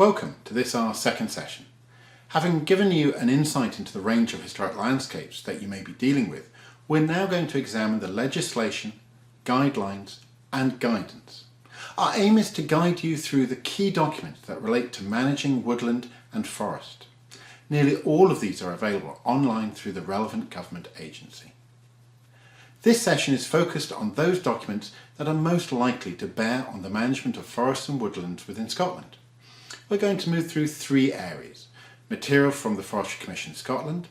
Welcome to this our second session. Having given you an insight into the range of historic landscapes that you may be dealing with, we're now going to examine the legislation, guidelines and guidance. Our aim is to guide you through the key documents that relate to managing woodland and forest. Nearly all of these are available online through the relevant government agency. This session is focused on those documents that are most likely to bear on the management of forests and woodlands within Scotland. We're going to move through three areas: material from the Forestry Commission Scotland,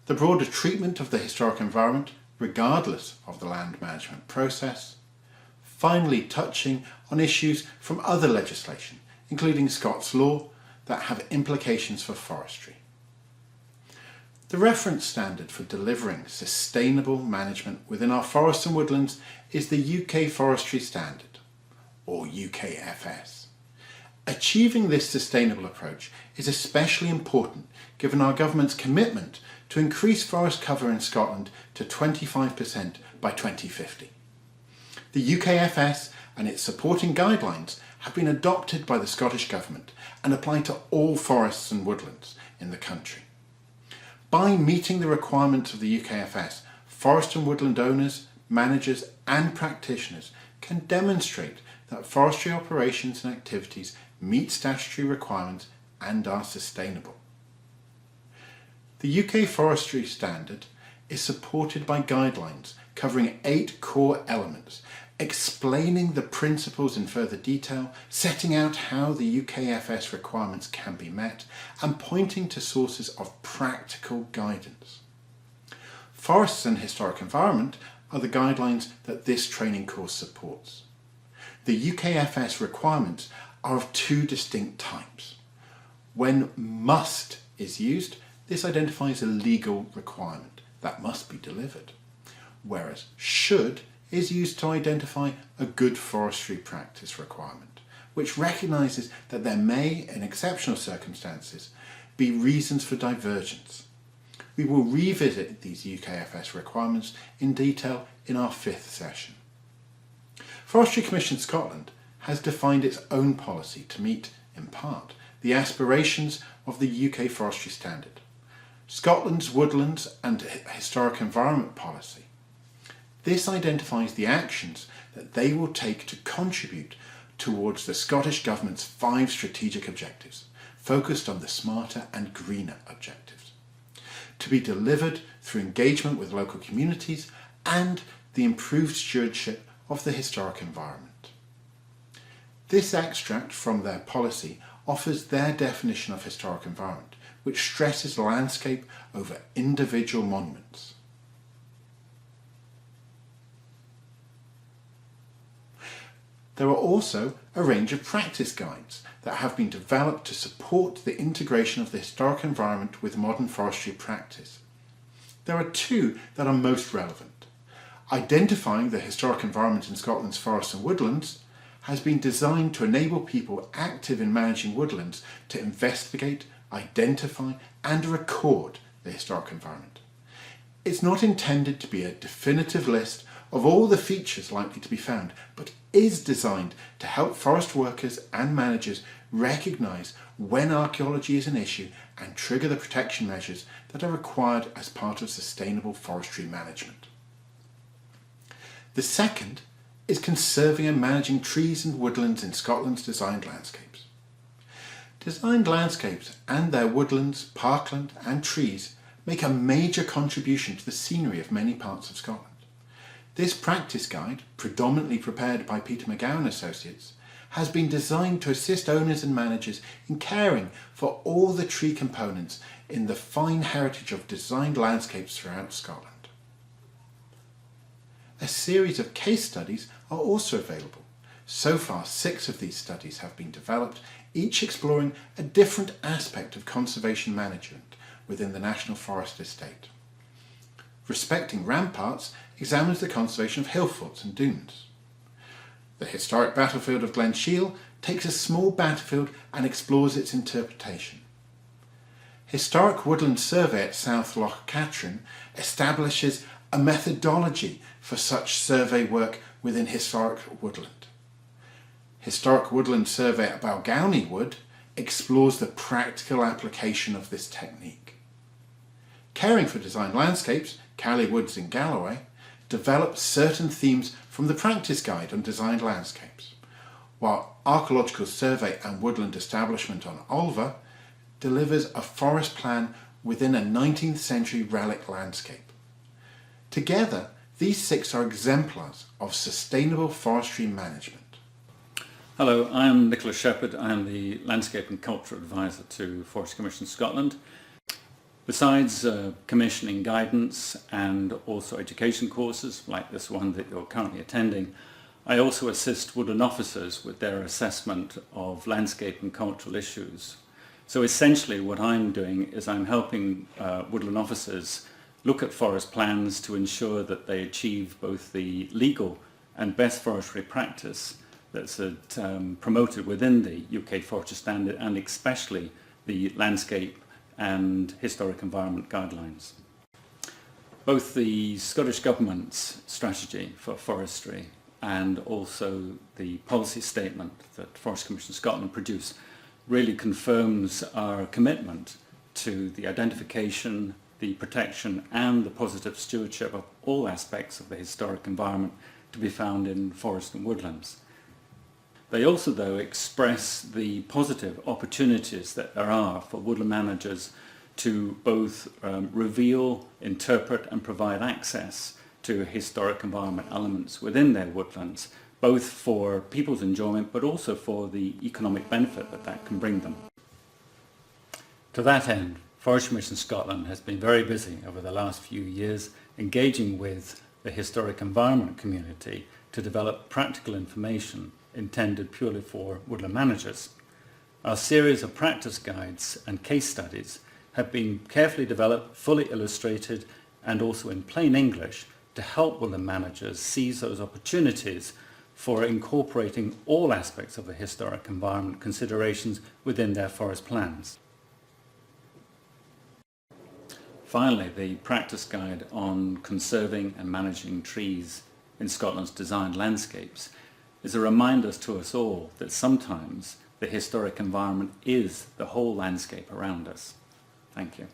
the broader treatment of the historic environment regardless of the land management process, finally touching on issues from other legislation, including Scots law, that have implications for forestry. The reference standard for delivering sustainable management within our forests and woodlands is the UK Forestry Standard, or UKFS. Achieving this sustainable approach is especially important given our government's commitment to increase forest cover in Scotland to 25% by 2050. The UKFS and its supporting guidelines have been adopted by the Scottish Government and apply to all forests and woodlands in the country. By meeting the requirements of the UKFS, forest and woodland owners, managers and practitioners can demonstrate that forestry operations and activities meet statutory requirements and are sustainable. The UK Forestry Standard is supported by guidelines covering 8 core elements, explaining the principles in further detail, setting out how the UKFS requirements can be met, and pointing to sources of practical guidance. Forests and historic environment are the guidelines that this training course supports. The UKFS requirements are of two distinct types. When must is used, this identifies a legal requirement that must be delivered, whereas should is used to identify a good forestry practice requirement, which recognises that there may, in exceptional circumstances, be reasons for divergence. We will revisit these UKFS requirements in detail in our 5th session. Forestry Commission Scotland has defined its own policy to meet, in part, the aspirations of the UK Forestry Standard, Scotland's Woodlands and Historic Environment Policy. This identifies the actions that they will take to contribute towards the Scottish Government's 5 strategic objectives, focused on the smarter and greener objectives, to be delivered through engagement with local communities and the improved stewardship of the historic environment. This extract from their policy offers their definition of historic environment, which stresses landscape over individual monuments. There are also a range of practice guides that have been developed to support the integration of the historic environment with modern forestry practice. There are 2 that are most relevant. Identifying the historic environment in Scotland's forests and woodlands has been designed to enable people active in managing woodlands to investigate, identify and record the historic environment. It's not intended to be a definitive list of all the features likely to be found, but is designed to help forest workers and managers recognise when archaeology is an issue and trigger the protection measures that are required as part of sustainable forestry management. The second is conserving and managing trees and woodlands in Scotland's designed landscapes. Designed landscapes and their woodlands, parkland and trees make a major contribution to the scenery of many parts of Scotland. This practice guide, predominantly prepared by Peter McGowan Associates, has been designed to assist owners and managers in caring for all the tree components in the fine heritage of designed landscapes throughout Scotland. A series of case studies are also available. So far, 6 of these studies have been developed, each exploring a different aspect of conservation management within the National Forest estate. Respecting Ramparts examines the conservation of hill forts and dunes. The historic battlefield of Glen Shiel takes a small battlefield and explores its interpretation. Historic Woodland Survey at South Loch Katrine establishes a methodology for such survey work within historic woodland. Historic Woodland Survey at Balgownie Wood explores the practical application of this technique. Caring for Designed Landscapes, Cowley Woods in Galloway, develops certain themes from the Practice Guide on Designed Landscapes, while Archaeological Survey and Woodland Establishment on Ulva delivers a forest plan within a 19th century relic landscape. Together, these 6 are exemplars of sustainable forestry management. Hello, I'm Nicholas Shepherd. I'm the Landscape and Culture Advisor to Forestry Commission Scotland. Besides commissioning guidance and also education courses like this one that you're currently attending, I also assist woodland officers with their assessment of landscape and cultural issues. So essentially what I'm doing is I'm helping woodland officers look at forest plans to ensure that they achieve both the legal and best forestry practice that's promoted within the UK Forestry Standard and especially the landscape and historic environment guidelines. Both the Scottish Government's strategy for forestry and also the policy statement that Forestry Commission Scotland produced really confirms our commitment to the identification, the protection and the positive stewardship of all aspects of the historic environment to be found in forest and woodlands. They also, though, express the positive opportunities that there are for woodland managers to both reveal, interpret and provide access to historic environment elements within their woodlands, both for people's enjoyment but also for the economic benefit that that can bring them. To that end, Forestry Commission Scotland has been very busy over the last few years engaging with the historic environment community to develop practical information intended purely for woodland managers. Our series of practice guides and case studies have been carefully developed, fully illustrated and also in plain English to help woodland managers seize those opportunities for incorporating all aspects of the historic environment considerations within their forest plans. Finally, the practice guide on conserving and managing trees in Scotland's designed landscapes is a reminder to us all that sometimes the historic environment is the whole landscape around us. Thank you.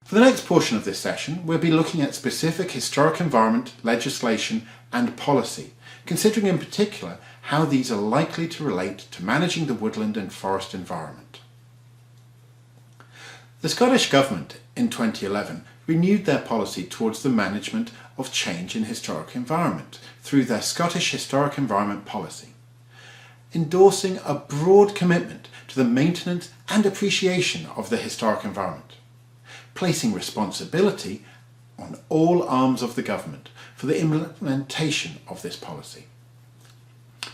For the next portion of this session, we'll be looking at specific historic environment, legislation and policy, considering in particular how these are likely to relate to managing the woodland and forest environment. The Scottish Government in 2011 renewed their policy towards the management of change in historic environment through their Scottish Historic Environment Policy, endorsing a broad commitment to the maintenance and appreciation of the historic environment, placing responsibility on all arms of the government for the implementation of this policy.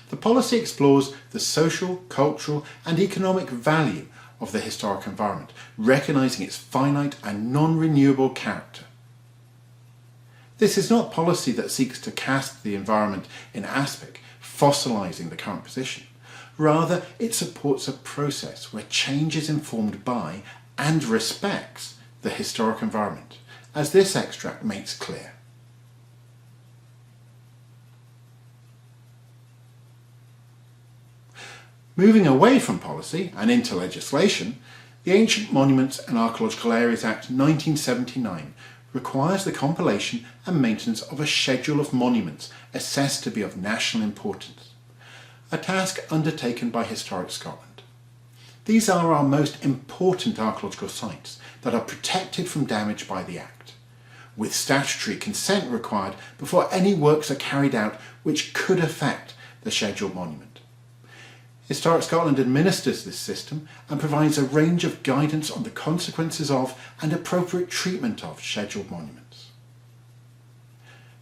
The policy explores the social, cultural and economic value of the historic environment, recognising its finite and non-renewable character. This is not policy that seeks to cast the environment in aspic, fossilising the current position. Rather, it supports a process where change is informed by and respects the historic environment, as this extract makes clear. Moving away from policy and into legislation, the Ancient Monuments and Archaeological Areas Act 1979 requires the compilation and maintenance of a schedule of monuments assessed to be of national importance, a task undertaken by Historic Scotland. These are our most important archaeological sites that are protected from damage by the Act, with statutory consent required before any works are carried out which could affect the scheduled monument. Historic Scotland administers this system and provides a range of guidance on the consequences of and appropriate treatment of scheduled monuments.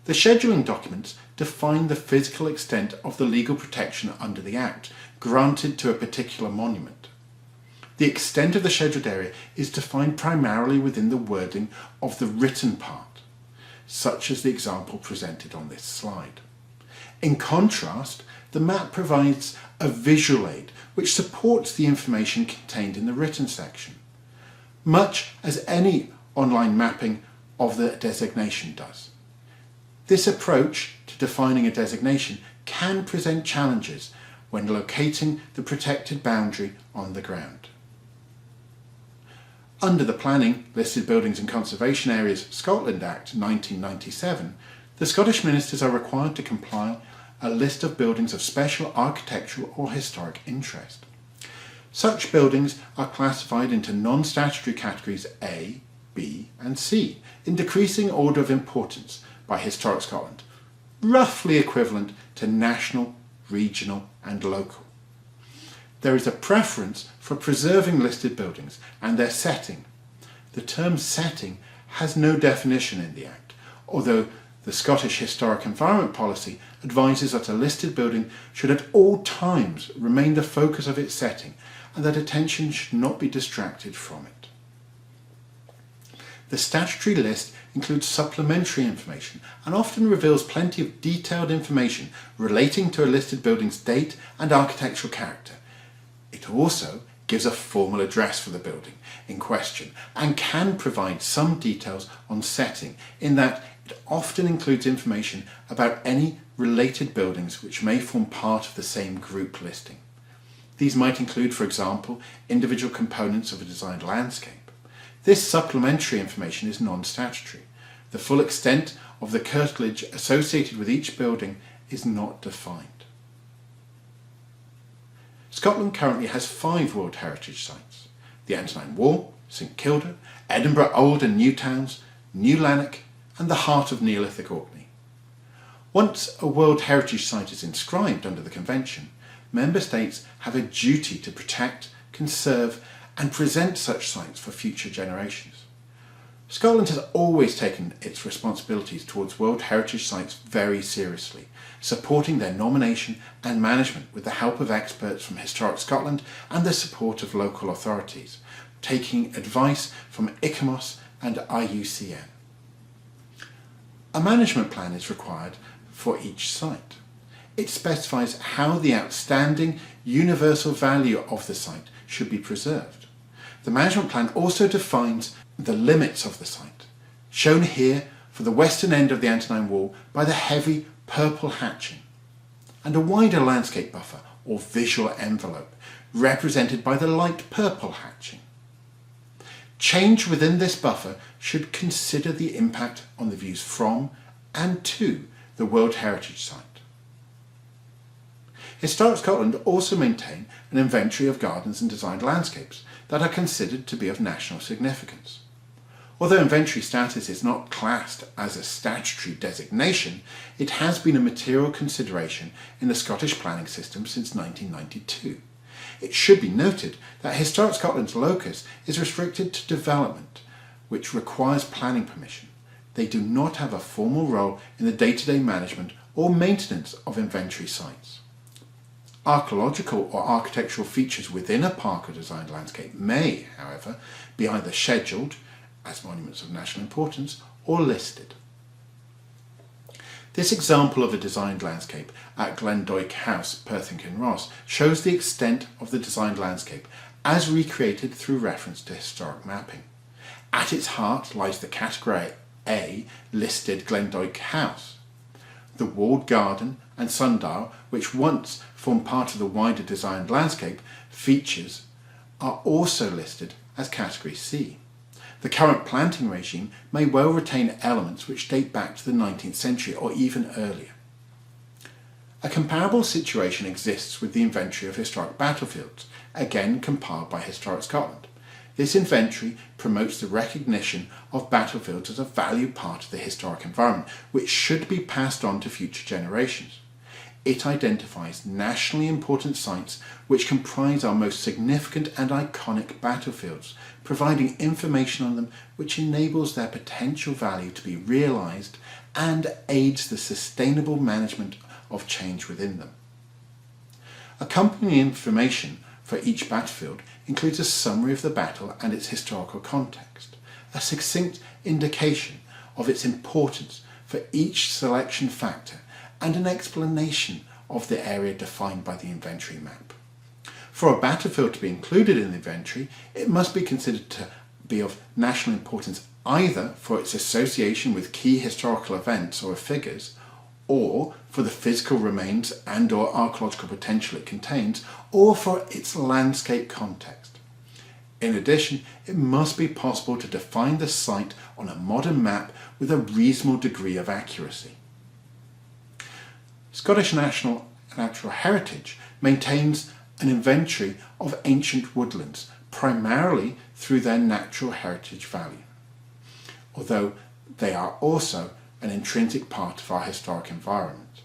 The scheduling documents define the physical extent of the legal protection under the Act granted to a particular monument. The extent of the scheduled area is defined primarily within the wording of the written part, such as the example presented on this slide. In contrast, the map provides a visual aid which supports the information contained in the written section, much as any online mapping of the designation does. This approach to defining a designation can present challenges when locating the protected boundary on the ground. Under the Planning, Listed Buildings and Conservation Areas Scotland Act 1997, the Scottish ministers are required to compile a list of buildings of special architectural or historic interest. Such buildings are classified into non-statutory categories A, B and C in decreasing order of importance by Historic Scotland, roughly equivalent to national, regional and local. There is a preference for preserving listed buildings and their setting. The term setting has no definition in the Act, although the Scottish Historic Environment Policy advises that a listed building should at all times remain the focus of its setting and that attention should not be distracted from it. The statutory list includes supplementary information and often reveals plenty of detailed information relating to a listed building's date and architectural character. It also gives a formal address for the building in question and can provide some details on setting, in that it often includes information about any related buildings which may form part of the same group listing. These might include, for example, individual components of a designed landscape. This supplementary information is non-statutory. The full extent of the curtilage associated with each building is not defined. Scotland currently has 5 World Heritage Sites: the Antonine Wall, St Kilda, Edinburgh Old and New Towns, New Lanark and the heart of Neolithic Orkney. Once a World Heritage Site is inscribed under the Convention, Member States have a duty to protect, conserve and present such sites for future generations. Scotland has always taken its responsibilities towards World Heritage Sites very seriously, supporting their nomination and management with the help of experts from Historic Scotland and the support of local authorities, taking advice from ICOMOS and IUCN. A management plan is required for each site. It specifies how the outstanding universal value of the site should be preserved. The management plan also defines the limits of the site, shown here for the western end of the Antonine Wall by the heavy purple hatching, and a wider landscape buffer or visual envelope represented by the light purple hatching. Change within this buffer should consider the impact on the views from and to the World Heritage Site. Historic Scotland also maintain an inventory of gardens and designed landscapes that are considered to be of national significance. Although inventory status is not classed as a statutory designation, it has been a material consideration in the Scottish planning system since 1992. It should be noted that Historic Scotland's locus is restricted to development, which requires planning permission. They do not have a formal role in the day-to-day management or maintenance of inventory sites. Archaeological or architectural features within a park or designed landscape may, however, be either scheduled as monuments of national importance or listed. This example of a designed landscape at Glendoick House, Perthyn-Kinross, shows the extent of the designed landscape as recreated through reference to historic mapping. At its heart lies the Category A listed Glendoick House. The walled garden and sundial, which once formed part of the wider designed landscape, features are also listed as Category C. The current planting regime may well retain elements which date back to the 19th century or even earlier. A comparable situation exists with the inventory of historic battlefields, again compiled by Historic Scotland. This inventory promotes the recognition of battlefields as a valued part of the historic environment, which should be passed on to future generations. It identifies nationally important sites which comprise our most significant and iconic battlefields, providing information on them which enables their potential value to be realised and aids the sustainable management of change within them. Accompanying information for each battlefield includes a summary of the battle and its historical context, a succinct indication of its importance for each selection factor, and an explanation of the area defined by the inventory map. For a battlefield to be included in the inventory, it must be considered to be of national importance either for its association with key historical events or figures, or for the physical remains and or archaeological potential it contains, or for its landscape context. In addition, it must be possible to define the site on a modern map with a reasonable degree of accuracy. Scottish Natural Heritage maintains an inventory of ancient woodlands, primarily through their natural heritage value, although they are also an intrinsic part of our historic environment.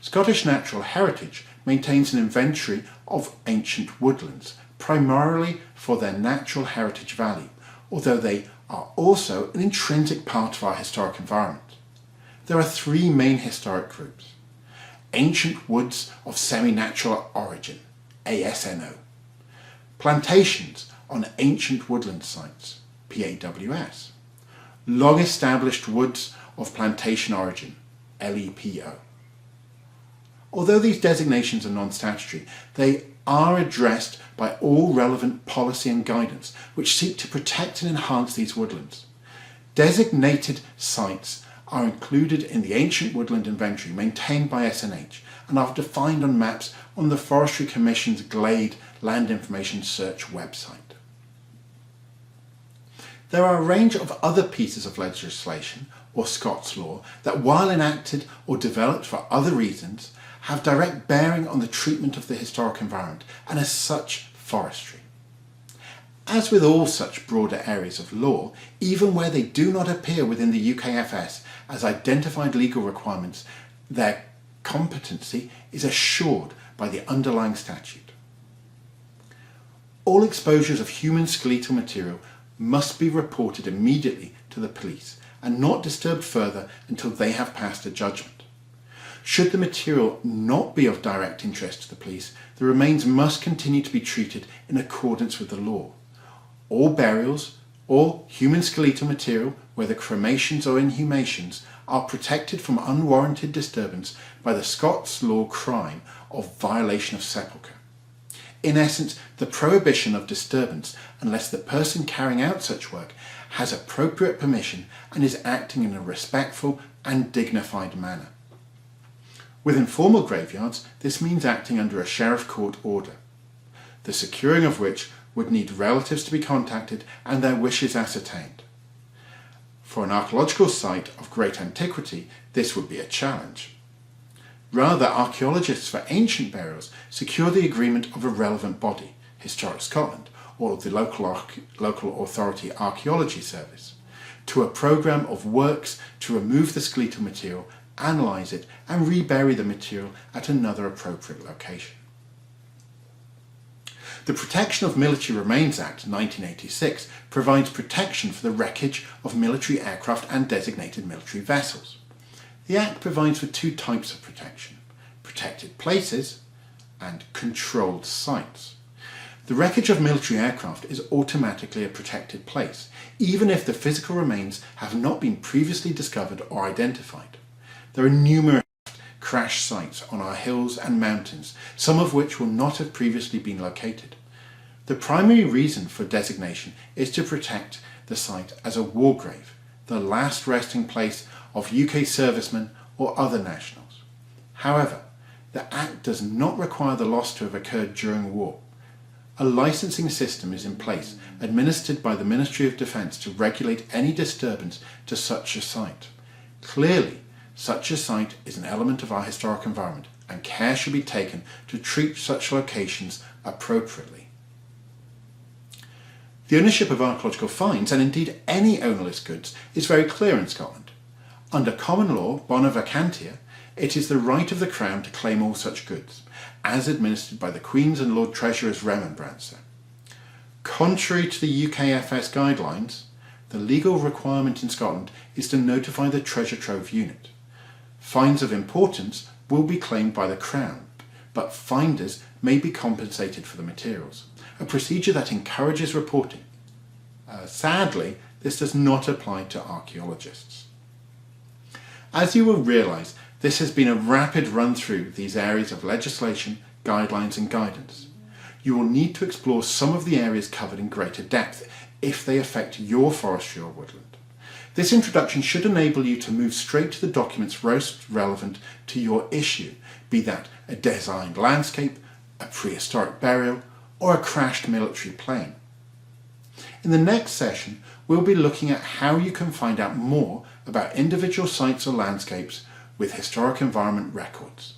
Scottish Natural Heritage maintains an inventory of ancient woodlands, primarily for their natural heritage value, although they are also an intrinsic part of our historic environment. There are three main historic groups: ancient woods of semi-natural origin, ASNO, plantations on ancient woodland sites, PAWS, long-established woods of plantation origin, LEPO. Although these designations are non-statutory, they are addressed by all relevant policy and guidance which seek to protect and enhance these woodlands. Designated sites are included in the Ancient Woodland Inventory maintained by SNH and are defined on maps on the Forestry Commission's Glade Land Information Search website. There are a range of other pieces of legislation, or Scots law, that while enacted or developed for other reasons, have direct bearing on the treatment of the historic environment and as such forestry. As with all such broader areas of law, even where they do not appear within the UKFS as identified legal requirements, their competency is assured by the underlying statute. All exposures of human skeletal material must be reported immediately to the police and not disturbed further until they have passed a judgment. Should the material not be of direct interest to the police, the remains must continue to be treated in accordance with the law. All burials or human skeletal material, whether cremations or inhumations, are protected from unwarranted disturbance by the Scots law crime of violation of sepulchre. In essence, the prohibition of disturbance unless the person carrying out such work has appropriate permission and is acting in a respectful and dignified manner. With informal graveyards, this means acting under a sheriff court order, the securing of which would need relatives to be contacted and their wishes ascertained. For an archaeological site of great antiquity, this would be a challenge. Rather, archaeologists for ancient burials secure the agreement of a relevant body, Historic Scotland, or the local authority Archaeology Service, to a programme of works to remove the skeletal material, analyse it and rebury the material at another appropriate location. The Protection of Military Remains Act 1986 provides protection for the wreckage of military aircraft and designated military vessels. The Act provides for two types of protection: protected places and controlled sites. The wreckage of military aircraft is automatically a protected place, even if the physical remains have not been previously discovered or identified. There are numerous crash sites on our hills and mountains, some of which will not have previously been located. The primary reason for designation is to protect the site as a war grave, the last resting place of UK servicemen or other nationals. However, the Act does not require the loss to have occurred during war. A licensing system is in place, administered by the Ministry of Defence to regulate any disturbance to such a site. Clearly, such a site is an element of our historic environment, and care should be taken to treat such locations appropriately. The ownership of archaeological finds, and indeed any ownerless goods, is very clear in Scotland. Under common law, bona vacantia, it is the right of the Crown to claim all such goods, as administered by the Queen's and Lord Treasurer's Remembrancer. Contrary to the UKFS guidelines, the legal requirement in Scotland is to notify the Treasure Trove Unit. Finds of importance will be claimed by the Crown, but finders may be compensated for the materials, a procedure that encourages reporting. Sadly, this does not apply to archaeologists. As you will realise, this has been a rapid run through these areas of legislation, guidelines and guidance. You will need to explore some of the areas covered in greater depth if they affect your forestry or woodland. This introduction should enable you to move straight to the documents most relevant to your issue, be that a designed landscape, a prehistoric burial, or a crashed military plane. In the next session, we'll be looking at how you can find out more about individual sites or landscapes with historic environment records.